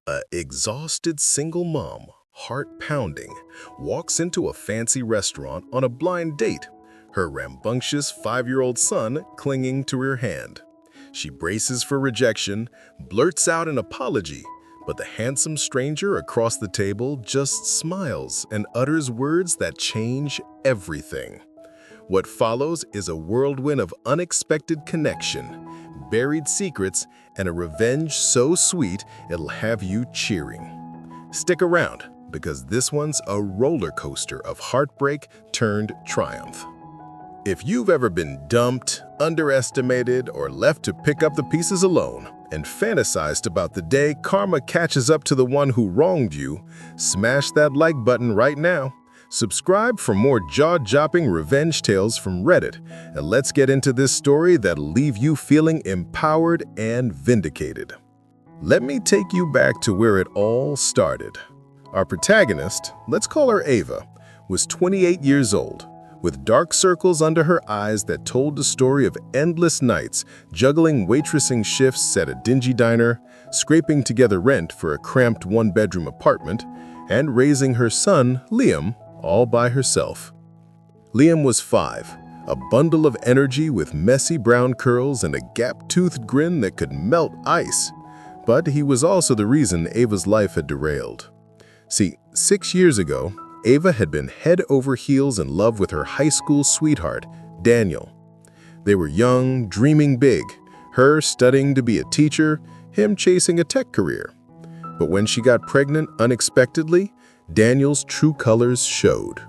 A exhausted single mom, heart pounding, walks into a fancy restaurant on a blind date, her rambunctious 5-year-old son clinging to her hand. She braces for rejection, blurts out an apology, but the handsome stranger across the table just smiles and utters words that change everything. What follows is a whirlwind of unexpected connection, buried secrets, and a revenge so sweet it'll have you cheering. Stick around, because this one's a roller coaster of heartbreak turned triumph. If you've ever been dumped, underestimated, or left to pick up the pieces alone, and fantasized about the day karma catches up to the one who wronged you, smash that like button right now. Subscribe for more jaw-dropping revenge tales from Reddit, and let's get into this story that'll leave you feeling empowered and vindicated. Let me take you back to where it all started. Our protagonist, let's call her Ava, was 28 years old, with dark circles under her eyes that told the story of endless nights juggling waitressing shifts at a dingy diner, scraping together rent for a cramped one-bedroom apartment, and raising her son, Liam, all by herself. Liam was 5, a bundle of energy with messy brown curls and a gap-toothed grin that could melt ice. But he was also the reason Ava's life had derailed. See, 6 years ago, Ava had been head over heels in love with her high school sweetheart, Daniel. They were young, dreaming big, her studying to be a teacher, him chasing a tech career. But when she got pregnant unexpectedly, Daniel's true colors showed.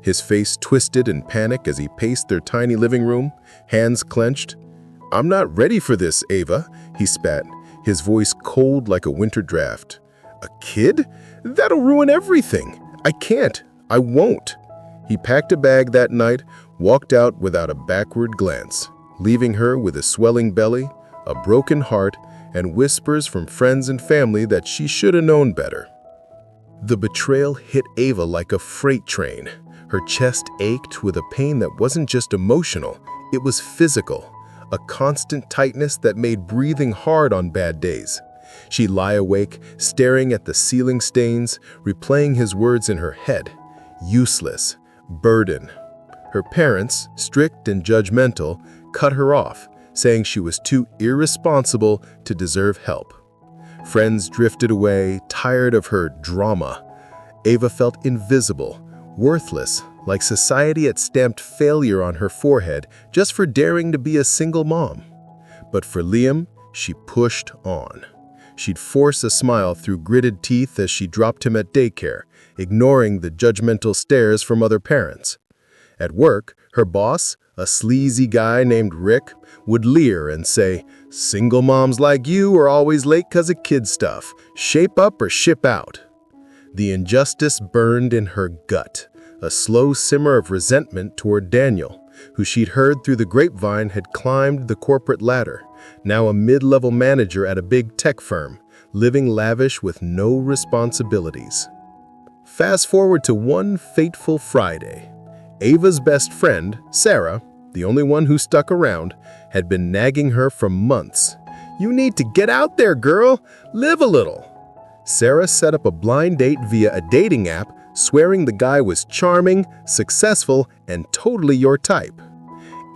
His face twisted in panic as he paced their tiny living room, hands clenched. "I'm not ready for this, Ava," he spat, his voice cold like a winter draft. "A kid? That'll ruin everything. I can't. I won't." He packed a bag that night, walked out without a backward glance, leaving her with a swelling belly, a broken heart, and whispers from friends and family that she should have known better. The betrayal hit Ava like a freight train. Her chest ached with a pain that wasn't just emotional, it was physical, a constant tightness that made breathing hard on bad days. She'd lie awake, staring at the ceiling stains, replaying his words in her head. Useless, burden. Her parents, strict and judgmental, cut her off, saying she was too irresponsible to deserve help. Friends drifted away, tired of her drama. Ava felt invisible, worthless, like society had stamped failure on her forehead just for daring to be a single mom. But for Liam, she pushed on. She'd force a smile through gritted teeth as she dropped him at daycare, ignoring the judgmental stares from other parents. At work, her boss, a sleazy guy named Rick, would leer and say, "Single moms like you are always late 'cause of kid stuff. Shape up or ship out." The injustice burned in her gut, a slow simmer of resentment toward Daniel, who she'd heard through the grapevine had climbed the corporate ladder, now a mid-level manager at a big tech firm, living lavish with no responsibilities. Fast forward to one fateful Friday. Ava's best friend, Sarah, the only one who stuck around, had been nagging her for months. "You need to get out there, girl. Live a little." Sarah set up a blind date via a dating app, swearing the guy was charming, successful, and totally your type.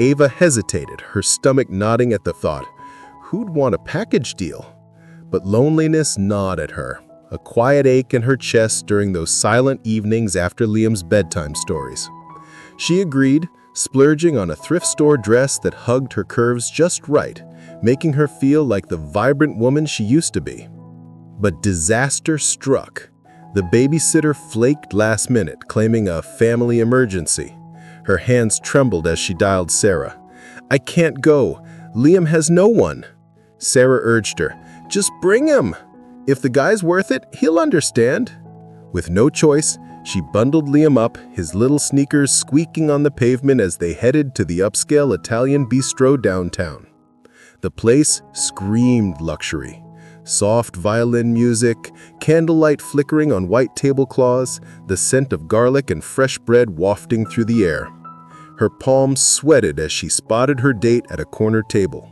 Ava hesitated, her stomach nodding at the thought. Who'd want a package deal? But loneliness gnawed at her, a quiet ache in her chest during those silent evenings after Liam's bedtime stories. She agreed, splurging on a thrift store dress that hugged her curves just right, making her feel like the vibrant woman she used to be. But disaster struck. The babysitter flaked last minute, claiming a family emergency. Her hands trembled as she dialed Sarah. "I can't go. Liam has no one." Sarah urged her, "Just bring him. If the guy's worth it, he'll understand." With no choice, she bundled Liam up, his little sneakers squeaking on the pavement as they headed to the upscale Italian bistro downtown. The place screamed luxury. Soft violin music, candlelight flickering on white tablecloths, the scent of garlic and fresh bread wafting through the air. Her palms sweated as she spotted her date at a corner table.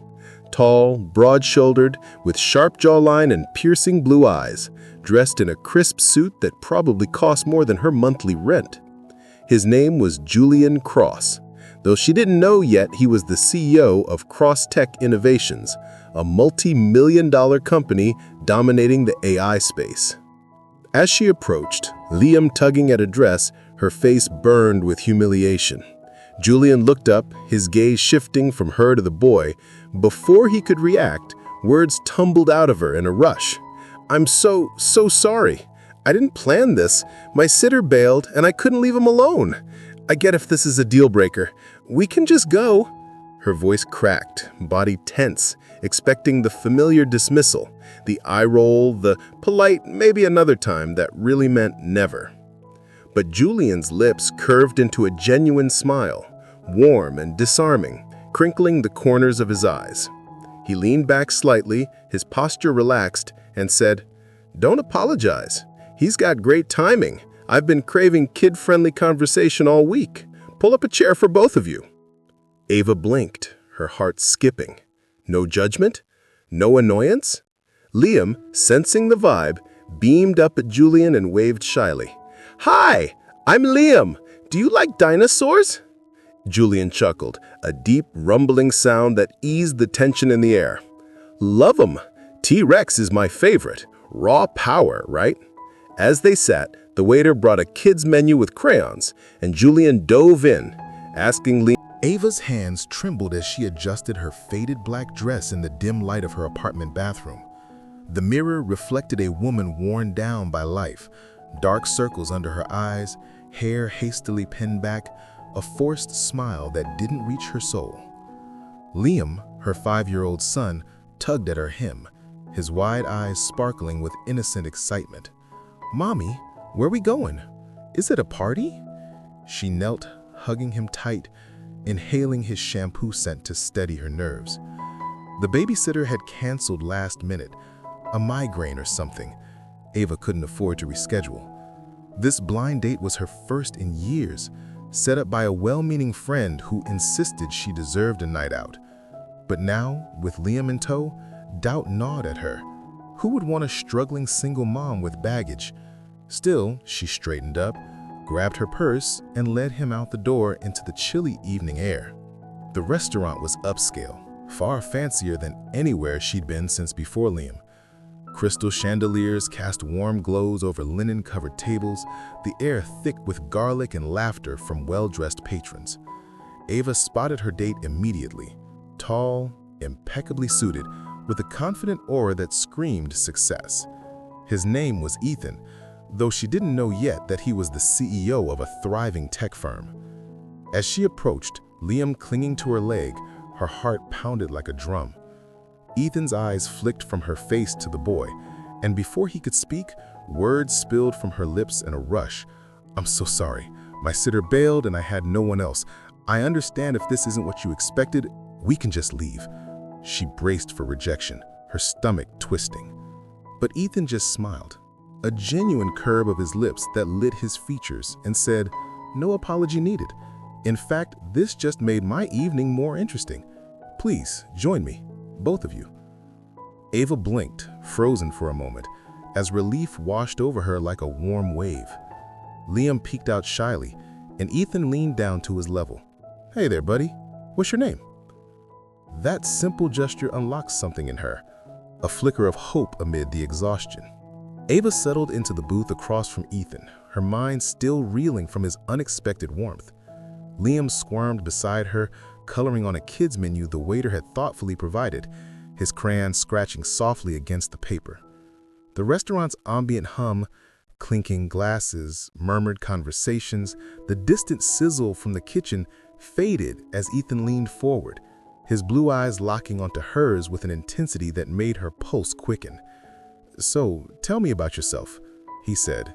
tall, broad-shouldered, with sharp jawline and piercing blue eyes, dressed in a crisp suit that probably cost more than her monthly rent. His name was Julian Cross, though she didn't know yet he was the CEO of Cross Tech Innovations, a multi-million-dollar company dominating the AI space. As she approached, Liam tugging at a dress, her face burned with humiliation. Julian looked up, his gaze shifting from her to the boy. Before he could react, words tumbled out of her in a rush. "I'm so sorry. I didn't plan this. My sitter bailed, and I couldn't leave him alone. I get if this is a deal breaker. We can just go." Her voice cracked, body tense, expecting the familiar dismissal, the eye roll, the polite maybe another time that really meant never. But Julian's lips curved into a genuine smile, warm and disarming, crinkling the corners of his eyes. He leaned back slightly, his posture relaxed, and said, "Don't apologize. He's got great timing. I've been craving kid-friendly conversation all week. Pull up a chair for both of you." Ava blinked, her heart skipping. No judgment? No annoyance? Liam, sensing the vibe, beamed up at Julian and waved shyly. "Hi, I'm Liam. Do you like dinosaurs?" Julian chuckled, a deep, rumbling sound that eased the tension in the air. "Love 'em. T-Rex is my favorite. Raw power, right?" As they sat, the waiter brought a kid's menu with crayons, and Julian dove in, asking Liam. Ava's hands trembled as she adjusted her faded black dress in the dim light of her apartment bathroom. The mirror reflected a woman worn down by life, dark circles under her eyes, hair hastily pinned back, a forced smile that didn't reach her soul. Liam, her 5-year-old son, tugged at her hem, his wide eyes sparkling with innocent excitement. "Mommy, where are we going? Is it a party?" She knelt, hugging him tight, inhaling his shampoo scent to steady her nerves. The babysitter had canceled last minute, a migraine or something. Ava couldn't afford to reschedule. This blind date was her first in years, set up by a well-meaning friend who insisted she deserved a night out. But now, with Liam in tow, doubt gnawed at her. Who would want a struggling single mom with baggage? Still, she straightened up, grabbed her purse, and led him out the door into the chilly evening air. The restaurant was upscale, far fancier than anywhere she'd been since before Liam. Crystal chandeliers cast warm glows over linen-covered tables, the air thick with garlic and laughter from well-dressed patrons. Ava spotted her date immediately, tall, impeccably suited, with a confident aura that screamed success. His name was Ethan, though she didn't know yet that he was the CEO of a thriving tech firm. As she approached, Liam clinging to her leg, her heart pounded like a drum. Ethan's eyes flicked from her face to the boy, and before he could speak, words spilled from her lips in a rush. "I'm so sorry. My sitter bailed and I had no one else. I understand if this isn't what you expected, we can just leave." She braced for rejection, her stomach twisting. But Ethan just smiled, a genuine curve of his lips that lit his features, and said, "No apology needed. In fact, this just made my evening more interesting. Please, join me, both of you." Ava blinked, frozen for a moment, as relief washed over her like a warm wave. Liam peeked out shyly, and Ethan leaned down to his level. "Hey there, buddy. What's your name?" That simple gesture unlocked something in her, a flicker of hope amid the exhaustion. Ava settled into the booth across from Ethan, her mind still reeling from his unexpected warmth. Liam squirmed beside her, coloring on a kid's menu the waiter had thoughtfully provided, his crayon scratching softly against the paper. The restaurant's ambient hum, clinking glasses, murmured conversations, the distant sizzle from the kitchen faded as Ethan leaned forward, his blue eyes locking onto hers with an intensity that made her pulse quicken. "So, tell me about yourself," he said,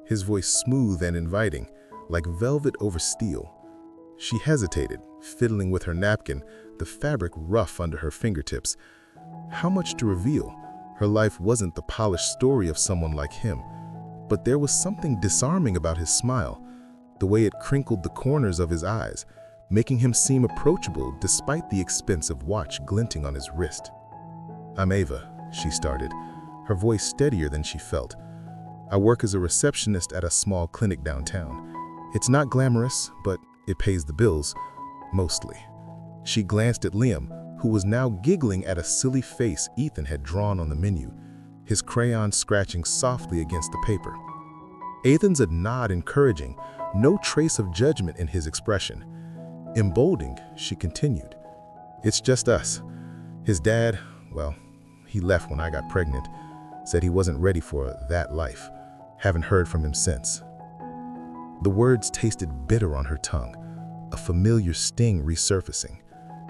his voice smooth and inviting, like velvet over steel. She hesitated, fiddling with her napkin, the fabric rough under her fingertips. How much to reveal? Her life wasn't the polished story of someone like him, but there was something disarming about his smile, the way it crinkled the corners of his eyes, making him seem approachable despite the expensive watch glinting on his wrist. "I'm Ava," she started, her voice steadier than she felt. "I work as a receptionist at a small clinic downtown. It's not glamorous, but it pays the bills, mostly." She glanced at Liam, who was now giggling at a silly face Ethan had drawn on the menu, his crayon scratching softly against the paper. Ethan's a nod encouraging, no trace of judgment in his expression. Emboldened, she continued, "It's just us. His dad, well, he left when I got pregnant, said he wasn't ready for that life. Haven't heard from him since." The words tasted bitter on her tongue, a familiar sting resurfacing.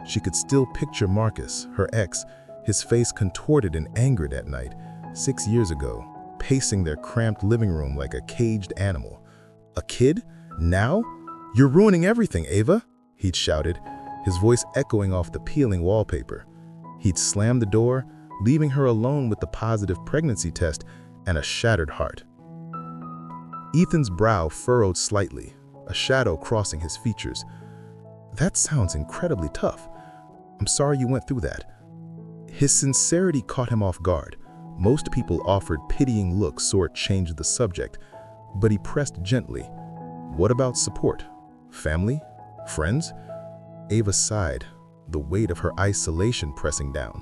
She could still picture Marcus, her ex, his face contorted and angered at night, 6 years ago, pacing their cramped living room like a caged animal. "A kid? Now? You're ruining everything, Ava," he'd shouted, his voice echoing off the peeling wallpaper. He'd slammed the door, leaving her alone with the positive pregnancy test and a shattered heart. Ethan's brow furrowed slightly, a shadow crossing his features. "That sounds incredibly tough. I'm sorry you went through that." His sincerity caught him off guard. Most people offered pitying looks or changed the subject, but he pressed gently. "What about support? Family? Friends?" Ava sighed, the weight of her isolation pressing down.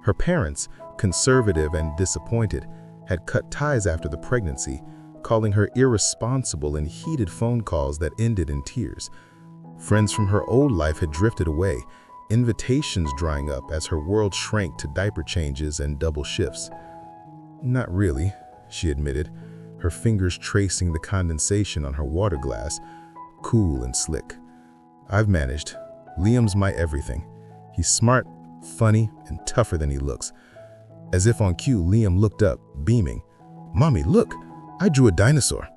Her parents, conservative and disappointed, had cut ties after the pregnancy, calling her irresponsible in heated phone calls that ended in tears. Friends from her old life had drifted away, invitations drying up as her world shrank to diaper changes and double shifts. "Not really," she admitted, her fingers tracing the condensation on her water glass, cool and slick. "I've managed. Liam's my everything. He's smart, funny, and tougher than he looks." As if on cue, Liam looked up, beaming. "Mommy, look! I drew a dinosaur."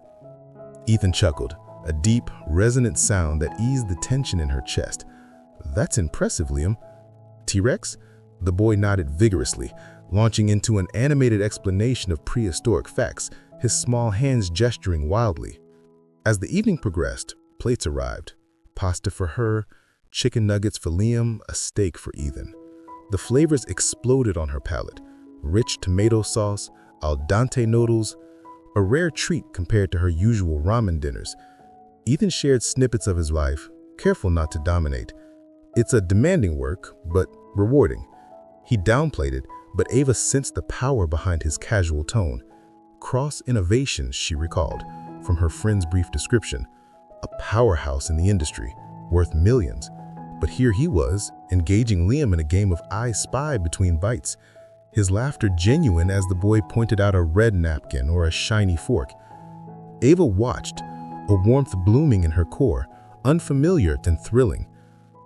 Ethan chuckled, a deep, resonant sound that eased the tension in her chest. "That's impressive, Liam." "T-Rex?" The boy nodded vigorously, launching into an animated explanation of prehistoric facts, his small hands gesturing wildly. As the evening progressed, plates arrived. Pasta for her, chicken nuggets for Liam, a steak for Ethan. The flavors exploded on her palate. Rich tomato sauce, al dente noodles, a rare treat compared to her usual ramen dinners. Ethan shared snippets of his life, careful not to dominate. It's a demanding work, but rewarding. He downplayed it, but Ava sensed the power behind his casual tone. Cross-innovation, she recalled, from her friend's brief description. A powerhouse in the industry, worth millions. But here he was, engaging Liam in a game of I Spy between bites. His laughter genuine as the boy pointed out a red napkin or a shiny fork. Ava watched, a warmth blooming in her core, unfamiliar and thrilling.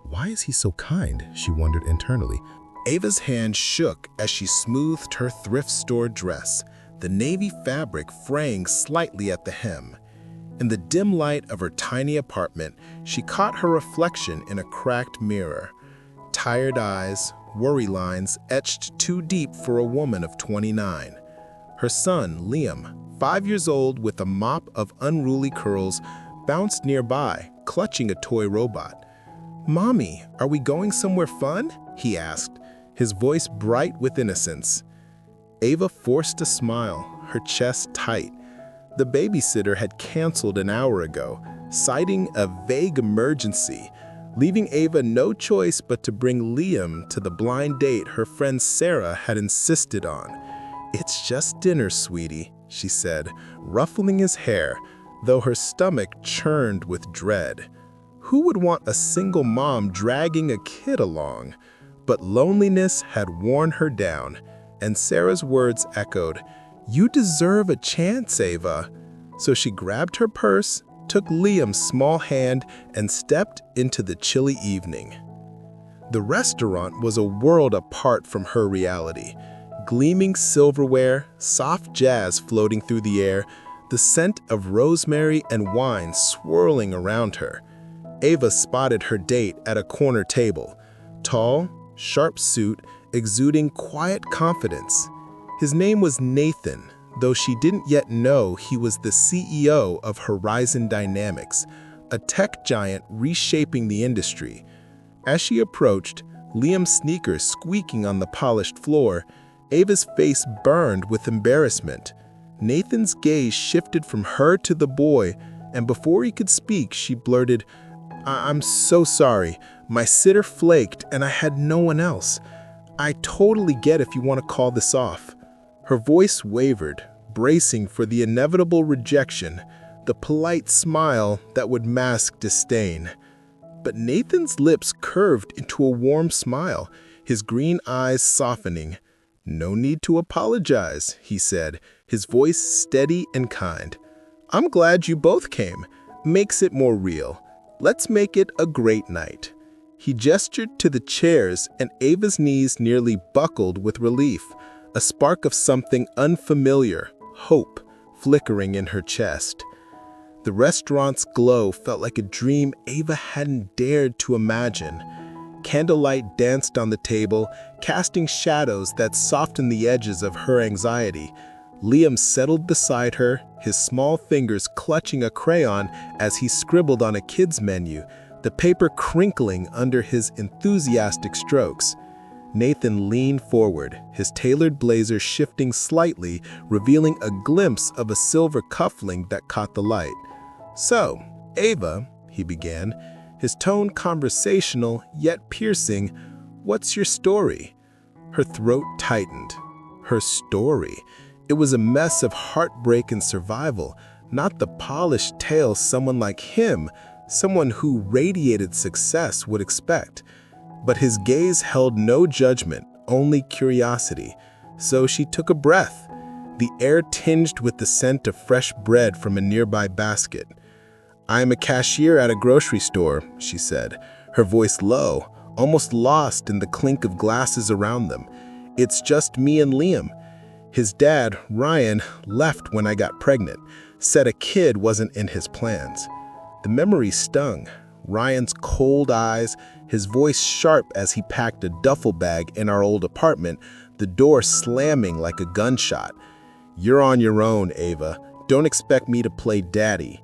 Why is he so kind, she wondered internally. Ava's hand shook as she smoothed her thrift store dress, the navy fabric fraying slightly at the hem. In the dim light of her tiny apartment, she caught her reflection in a cracked mirror. Tired eyes, worry lines etched too deep for a woman of 29. Her son, Liam, 5 years old with a mop of unruly curls, bounced nearby, clutching a toy robot. "Mommy, are we going somewhere fun?" he asked, his voice bright with innocence. Ava forced a smile, her chest tight. The babysitter had canceled an hour ago, citing a vague emergency, leaving Ava no choice but to bring Liam to the blind date her friend Sarah had insisted on. "It's just dinner, sweetie," she said, ruffling his hair, though her stomach churned with dread. Who would want a single mom dragging a kid along? But loneliness had worn her down, and Sarah's words echoed, "You deserve a chance, Ava." So she grabbed her purse, took Liam's small hand, and stepped into the chilly evening. The restaurant was a world apart from her reality. Gleaming silverware, soft jazz floating through the air, the scent of rosemary and wine swirling around her. Ava spotted her date at a corner table, tall, sharp suit, exuding quiet confidence. His name was Nathan, though she didn't yet know he was the CEO of Horizon Dynamics, a tech giant reshaping the industry. As she approached, Liam's sneakers squeaking on the polished floor, Ava's face burned with embarrassment. Nathan's gaze shifted from her to the boy, and before he could speak, she blurted, I'm so sorry. My sitter flaked and I had no one else. I totally get if you want to call this off. Her voice wavered, bracing for the inevitable rejection, the polite smile that would mask disdain. But Nathan's lips curved into a warm smile, his green eyes softening. No need to apologize, he said, his voice steady and kind. I'm glad you both came. Makes it more real. Let's make it a great night. He gestured to the chairs, and Ava's knees nearly buckled with relief, a spark of something unfamiliar, hope, flickering in her chest. The restaurant's glow felt like a dream Ava hadn't dared to imagine. Candlelight danced on the table, casting shadows that softened the edges of her anxiety. Liam settled beside her, his small fingers clutching a crayon as he scribbled on a kid's menu, the paper crinkling under his enthusiastic strokes. Nathan leaned forward, his tailored blazer shifting slightly, revealing a glimpse of a silver cufflink that caught the light. So, Ava, he began, his tone conversational yet piercing, what's your story? Her throat tightened. Her story. It was a mess of heartbreak and survival, not the polished tale someone like him, someone who radiated success, would expect. But his gaze held no judgment, only curiosity. So she took a breath, the air tinged with the scent of fresh bread from a nearby basket. I am a cashier at a grocery store, she said, her voice low, almost lost in the clink of glasses around them. It's just me and Liam. His dad, Ryan, left when I got pregnant, said a kid wasn't in his plans. The memory stung. Ryan's cold eyes, his voice sharp as he packed a duffel bag in our old apartment, the door slamming like a gunshot. You're on your own, Ava. Don't expect me to play daddy.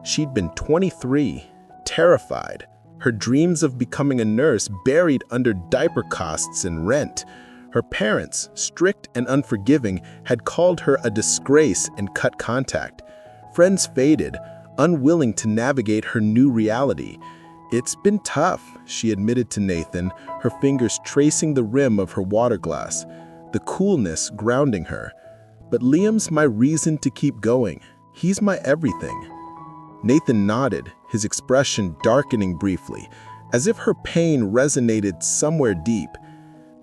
She'd been 23, terrified, her dreams of becoming a nurse buried under diaper costs and rent. Her parents, strict and unforgiving, had called her a disgrace and cut contact. Friends faded, unwilling to navigate her new reality. It's been tough, she admitted to Nathan, her fingers tracing the rim of her water glass, the coolness grounding her. But Liam's my reason to keep going. He's my everything. Nathan nodded, his expression darkening briefly, as if her pain resonated somewhere deep.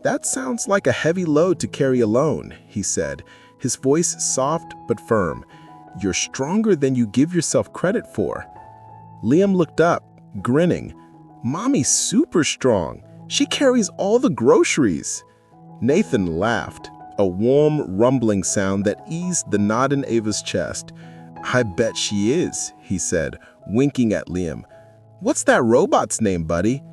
That sounds like a heavy load to carry alone, he said, his voice soft but firm. You're stronger than you give yourself credit for. Liam looked up, grinning. Mommy's super strong. She carries all the groceries. Nathan laughed, a warm, rumbling sound that eased the knot in Ava's chest. I bet she is, he said, winking at Liam. What's that robot's name, buddy?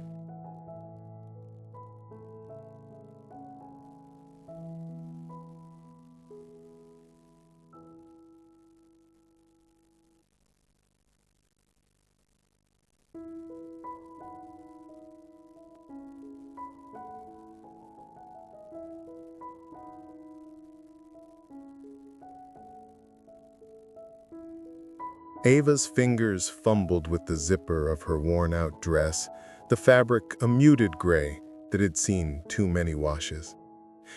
Ava's fingers fumbled with the zipper of her worn-out dress, the fabric a muted gray that had seen too many washes.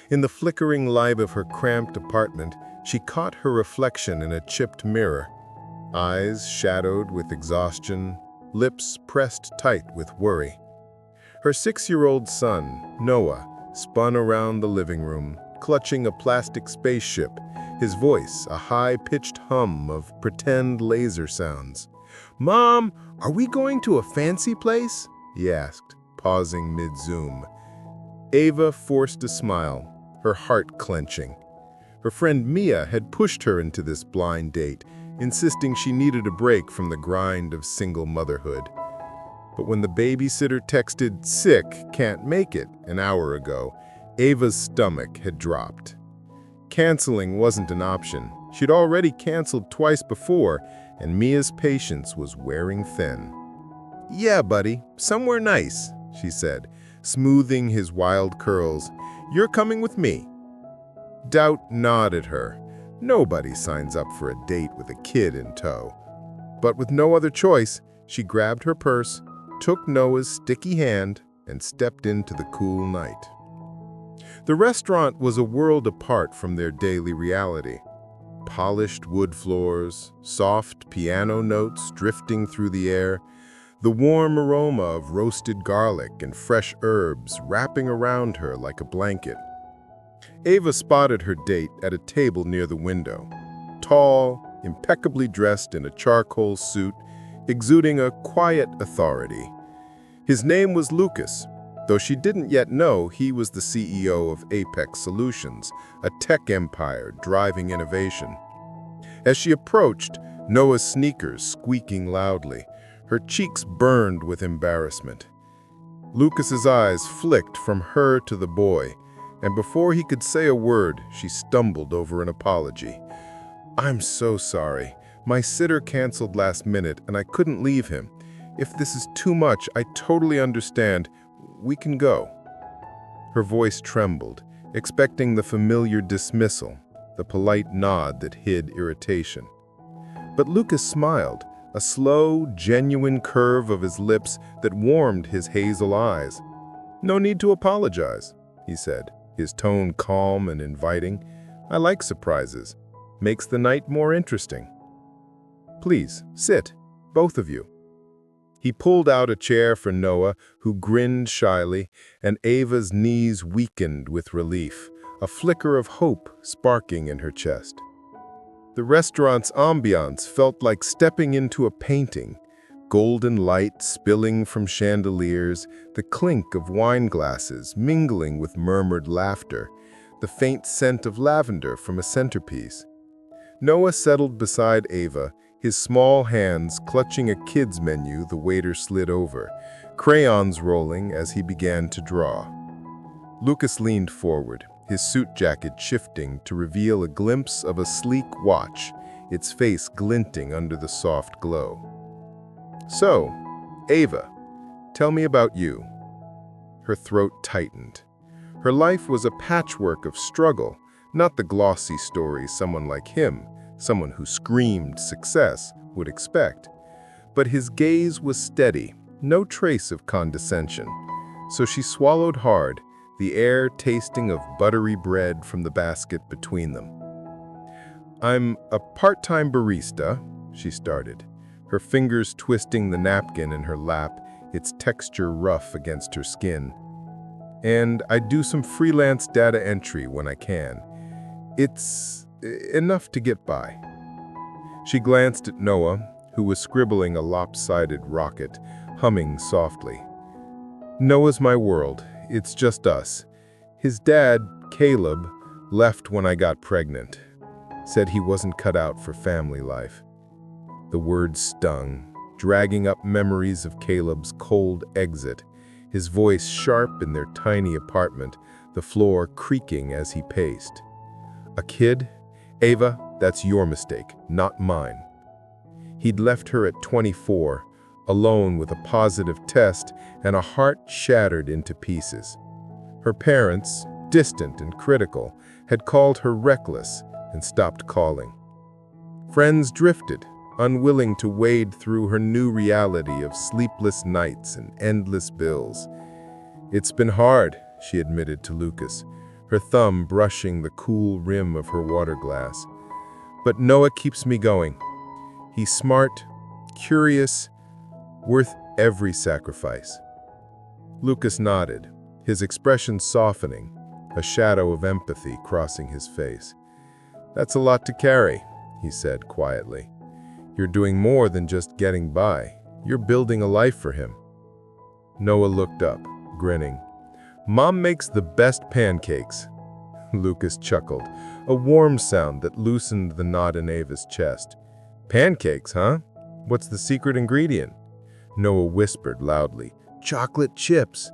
In the flickering light of her cramped apartment, she caught her reflection in a chipped mirror, eyes shadowed with exhaustion, lips pressed tight with worry. Her 6-year-old son, Noah, spun around the living room, clutching a plastic spaceship, his voice a high-pitched hum of pretend laser sounds. Mom, are we going to a fancy place? He asked, pausing mid-zoom. Ava forced a smile, her heart clenching. Her friend Mia had pushed her into this blind date, insisting she needed a break from the grind of single motherhood. But when the babysitter texted, "Sick, can't make it," an hour ago, Ava's stomach had dropped. Canceling wasn't an option. She'd already canceled twice before, and Mia's patience was wearing thin. "Yeah, buddy, somewhere nice," she said, smoothing his wild curls. "You're coming with me." Doubt nodded her. Nobody signs up for a date with a kid in tow. But with no other choice, she grabbed her purse, took Noah's sticky hand, and stepped into the cool night. The restaurant was a world apart from their daily reality. Polished wood floors, soft piano notes drifting through the air, the warm aroma of roasted garlic and fresh herbs wrapping around her like a blanket. Ava spotted her date at a table near the window. Tall, impeccably dressed in a charcoal suit, exuding a quiet authority. His name was Lucas, though she didn't yet know he was the CEO of Apex Solutions, a tech empire driving innovation. As she approached, Noah's sneakers squeaking loudly, her cheeks burned with embarrassment. Lucas's eyes flicked from her to the boy, and before he could say a word, she stumbled over an apology. "I'm so sorry. My sitter canceled last minute and I couldn't leave him. If this is too much, I totally understand. We can go." Her voice trembled, expecting the familiar dismissal, the polite nod that hid irritation. But Lucas smiled, a slow, genuine curve of his lips that warmed his hazel eyes. "No need to apologize," he said, his tone calm and inviting. "I like surprises. Makes the night more interesting. Please, sit, both of you." He pulled out a chair for Noah, who grinned shyly, and Ava's knees weakened with relief, a flicker of hope sparking in her chest. The restaurant's ambiance felt like stepping into a painting. Golden light spilling from chandeliers, the clink of wine glasses mingling with murmured laughter, the faint scent of lavender from a centerpiece. Noah settled beside Ava, his small hands clutching a kid's menu the waiter slid over, crayons rolling as he began to draw. Lucas leaned forward, his suit jacket shifting to reveal a glimpse of a sleek watch, its face glinting under the soft glow. "So, Ava, tell me about you." Her throat tightened. Her life was a patchwork of struggle, not the glossy story someone like him, someone who screamed success, would expect. But his gaze was steady, no trace of condescension. So she swallowed hard, the air tasting of buttery bread from the basket between them. "I'm a part-time barista," she started, her fingers twisting the napkin in her lap, its texture rough against her skin. "And I do some freelance data entry when I can. It's enough to get by." She glanced at Noah, who was scribbling a lopsided rocket, humming softly. "Noah's my world. It's just us. His dad, Caleb, left when I got pregnant. Said he wasn't cut out for family life." The words stung, dragging up memories of Caleb's cold exit, his voice sharp in their tiny apartment, the floor creaking as he paced. "A kid? Ava, that's your mistake, not mine." He'd left her at 24, alone with a positive test and a heart shattered into pieces. Her parents, distant and critical, had called her reckless and stopped calling. Friends drifted, unwilling to wade through her new reality of sleepless nights and endless bills. "It's been hard," she admitted to Lucas, her thumb brushing the cool rim of her water glass. "But Noah keeps me going. He's smart, curious, worth every sacrifice." Lucas nodded, his expression softening, a shadow of empathy crossing his face. "That's a lot to carry," he said quietly. "You're doing more than just getting by. You're building a life for him." Noah looked up, grinning. "Mom makes the best pancakes." Lucas chuckled, a warm sound that loosened the knot in Ava's chest. "Pancakes, huh? What's the secret ingredient?" Noah whispered loudly. "Chocolate chips."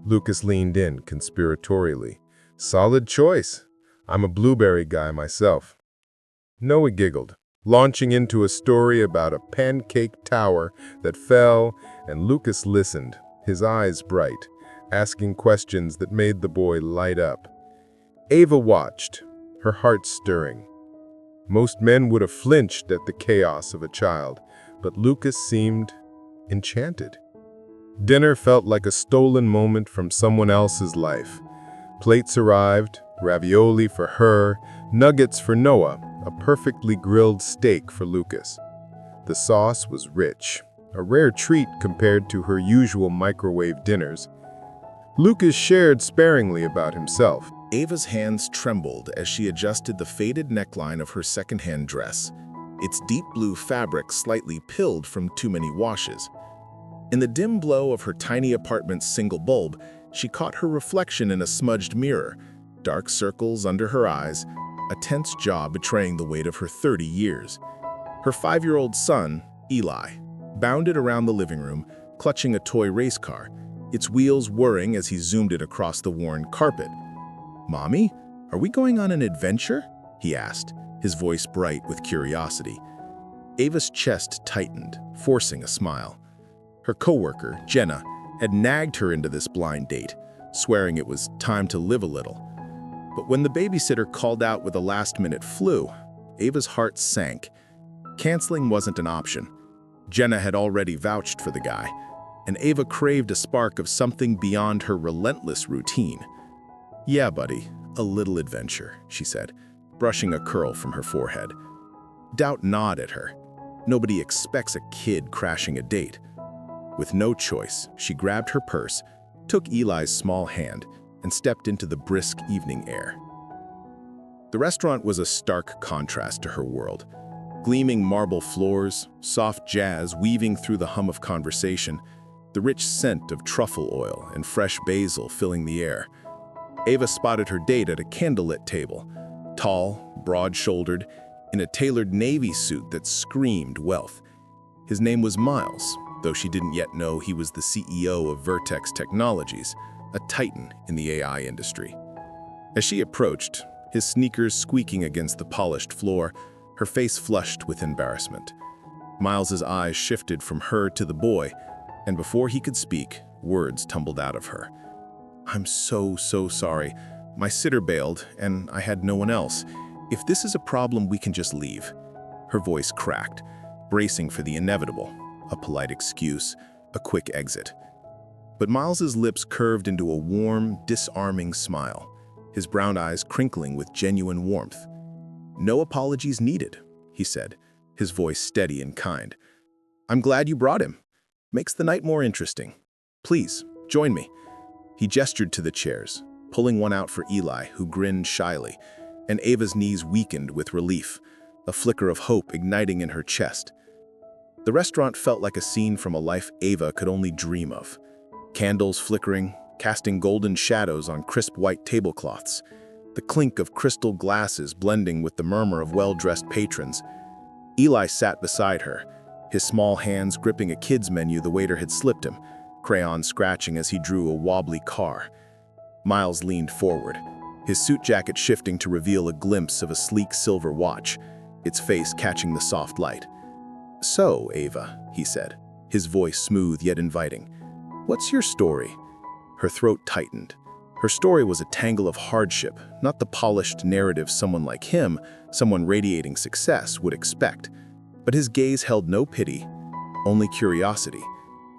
Lucas leaned in conspiratorially. "Solid choice. I'm a blueberry guy myself." Noah giggled, launching into a story about a pancake tower that fell, and Lucas listened, his eyes bright, asking questions that made the boy light up. Ava watched, her heart stirring. Most men would have flinched at the chaos of a child, but Lucas seemed enchanted. Dinner felt like a stolen moment from someone else's life. Plates arrived, ravioli for her, nuggets for Noah, a perfectly grilled steak for Lucas. The sauce was rich, a rare treat compared to her usual microwave dinners. Lucas shared sparingly about himself. Ava's hands trembled as she adjusted the faded neckline of her second-hand dress, its deep blue fabric slightly pilled from too many washes. In the dim glow of her tiny apartment's single bulb, she caught her reflection in a smudged mirror, dark circles under her eyes, a tense jaw betraying the weight of her 30 years. Her 5-year-old son, Eli, bounded around the living room, clutching a toy race car, its wheels whirring as he zoomed it across the worn carpet. "Mommy, are we going on an adventure?" he asked, his voice bright with curiosity. Ava's chest tightened, forcing a smile. Her coworker, Jenna, had nagged her into this blind date, swearing it was time to live a little. But when the babysitter called out with a last-minute flu, Ava's heart sank. Canceling wasn't an option. Jenna had already vouched for the guy, and Ava craved a spark of something beyond her relentless routine. "Yeah, buddy, a little adventure," she said, brushing a curl from her forehead. Doubt gnawed at her. Nobody expects a kid crashing a date. With no choice, she grabbed her purse, took Eli's small hand, and stepped into the brisk evening air. The restaurant was a stark contrast to her world. Gleaming marble floors, soft jazz weaving through the hum of conversation, the rich scent of truffle oil and fresh basil filling the air. Ava spotted her date at a candlelit table, tall, broad-shouldered, in a tailored navy suit that screamed wealth. His name was Miles, though she didn't yet know he was the CEO of Vertex Technologies, a titan in the AI industry. As she approached, his sneakers squeaking against the polished floor, her face flushed with embarrassment. Miles's eyes shifted from her to the boy, and before he could speak, words tumbled out of her. "I'm so sorry. My sitter bailed, and I had no one else. If this is a problem, we can just leave." Her voice cracked, bracing for the inevitable, a polite excuse, a quick exit. But Miles's lips curved into a warm, disarming smile, his brown eyes crinkling with genuine warmth. "No apologies needed," he said, his voice steady and kind. "I'm glad you brought him. Makes the night more interesting. Please, join me." He gestured to the chairs, pulling one out for Eli, who grinned shyly, and Ava's knees weakened with relief, a flicker of hope igniting in her chest. The restaurant felt like a scene from a life Ava could only dream of. Candles flickering, casting golden shadows on crisp white tablecloths, the clink of crystal glasses blending with the murmur of well-dressed patrons. Eli sat beside her, his small hands gripping a kid's menu the waiter had slipped him, crayons scratching as he drew a wobbly car. Miles leaned forward, his suit jacket shifting to reveal a glimpse of a sleek silver watch, its face catching the soft light. "So, Ava," he said, his voice smooth yet inviting, "what's your story?" Her throat tightened. Her story was a tangle of hardship, not the polished narrative someone like him, someone radiating success, would expect. But his gaze held no pity, only curiosity.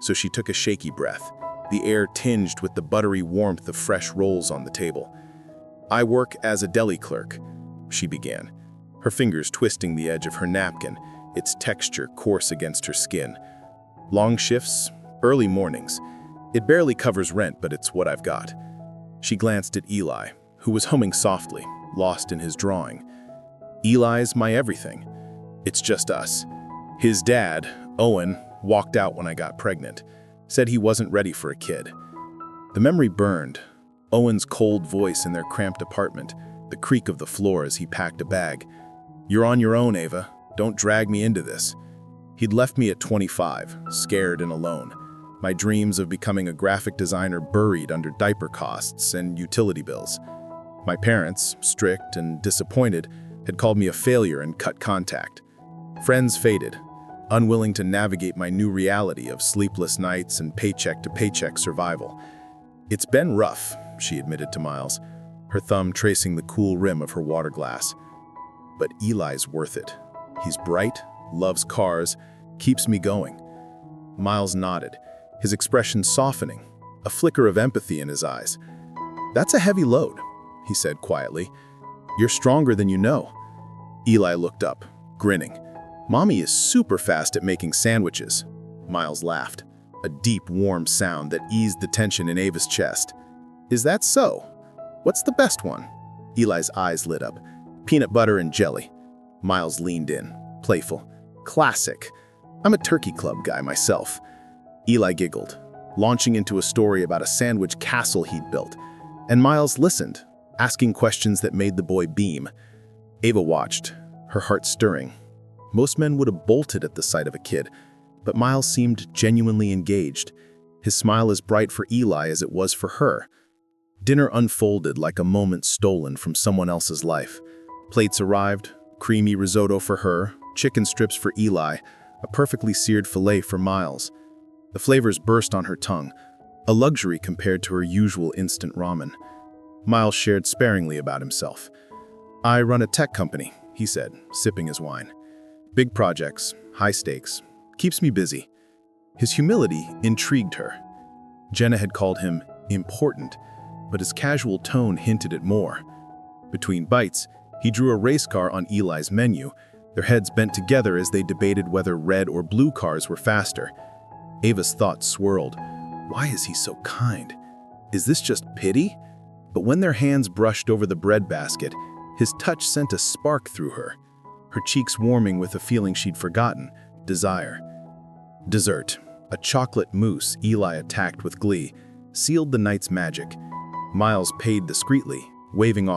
So she took a shaky breath, the air tinged with the buttery warmth of fresh rolls on the table. "I work as a deli clerk," she began, her fingers twisting the edge of her napkin, its texture coarse against her skin. "Long shifts, early mornings. It barely covers rent, but it's what I've got." She glanced at Eli, who was humming softly, lost in his drawing. "Eli's my everything. It's just us. His dad, Owen, walked out when I got pregnant, said he wasn't ready for a kid." The memory burned. Owen's cold voice in their cramped apartment, the creak of the floor as he packed a bag. "You're on your own, Ava. Don't drag me into this." He'd left me at 25, scared and alone, my dreams of becoming a graphic designer buried under diaper costs and utility bills. My parents, strict and disappointed, had called me a failure and cut contact. Friends faded, unwilling to navigate my new reality of sleepless nights and paycheck-to-paycheck survival. "It's been rough," she admitted to Miles, her thumb tracing the cool rim of her water glass. "But Eli's worth it. He's bright, loves cars, keeps me going." Miles nodded, his expression softening, a flicker of empathy in his eyes. "That's a heavy load," he said quietly. "You're stronger than you know." Eli looked up, grinning. "Mommy is super fast at making sandwiches." Miles laughed, a deep, warm sound that eased the tension in Ava's chest. "Is that so? What's the best one?" Eli's eyes lit up. "Peanut butter and jelly." Miles leaned in, playful. "Classic. I'm a turkey club guy myself." Eli giggled, launching into a story about a sandwich castle he'd built, and Miles listened, asking questions that made the boy beam. Ava watched, her heart stirring. Most men would have bolted at the sight of a kid, but Miles seemed genuinely engaged, his smile as bright for Eli as it was for her. Dinner unfolded like a moment stolen from someone else's life. Plates arrived, creamy risotto for her, chicken strips for Eli, a perfectly seared fillet for Miles. The flavors burst on her tongue, a luxury compared to her usual instant ramen. Miles shared sparingly about himself. "I run a tech company," he said, sipping his wine. "Big projects, high stakes, keeps me busy." His humility intrigued her. Jenna had called him important, but his casual tone hinted at more. Between bites, he drew a race car on Eli's menu, their heads bent together as they debated whether red or blue cars were faster. Ava's thoughts swirled. Why is he so kind? Is this just pity? But when their hands brushed over the breadbasket, his touch sent a spark through her, her cheeks warming with a feeling she'd forgotten, desire. Dessert, a chocolate mousse Eli attacked with glee, sealed the night's magic. Miles paid discreetly, waving off